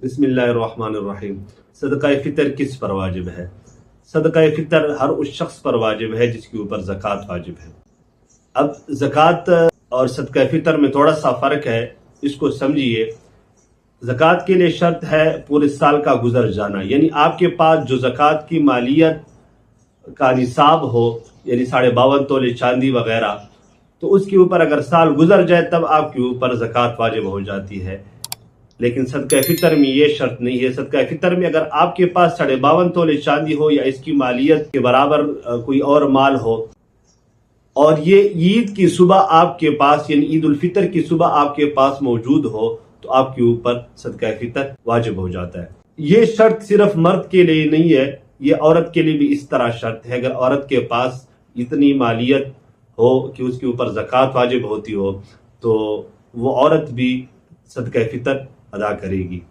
بسم اللہ الرحمن الرحیم۔ صدقہ فطر کس پر واجب ہے؟ صدقہ فطر ہر اس شخص پر واجب ہے جس کے اوپر زکوٰۃ واجب ہے۔ اب زکوٰۃ اور صدقہ فطر میں تھوڑا سا فرق ہے، اس کو سمجھیے۔ زکوٰۃ کے لیے شرط ہے پورے سال کا گزر جانا، یعنی آپ کے پاس جو زکوٰۃ کی مالیت کا نصاب ہو، یعنی 52.5 تولے چاندی وغیرہ، تو اس کے اوپر اگر سال گزر جائے تب آپ کے اوپر زکوٰۃ واجب ہو جاتی ہے۔ لیکن صدقہ فطر میں یہ شرط نہیں ہے۔ صدقہ فطر میں اگر آپ کے پاس 52.5 تولے چاندی ہو یا اس کی مالیت کے برابر کوئی اور مال ہو، اور یہ عید کی صبح آپ کے پاس، یعنی عید الفطر کی صبح آپ کے پاس موجود ہو، تو آپ کے اوپر صدقہ فطر واجب ہو جاتا ہے۔ یہ شرط صرف مرد کے لیے نہیں ہے، یہ عورت کے لیے بھی اس طرح شرط ہے۔ اگر عورت کے پاس اتنی مالیت ہو کہ اس کے اوپر زکوٰۃ واجب ہوتی ہو، تو وہ عورت بھی صدقہ فطر ادا کرے گی۔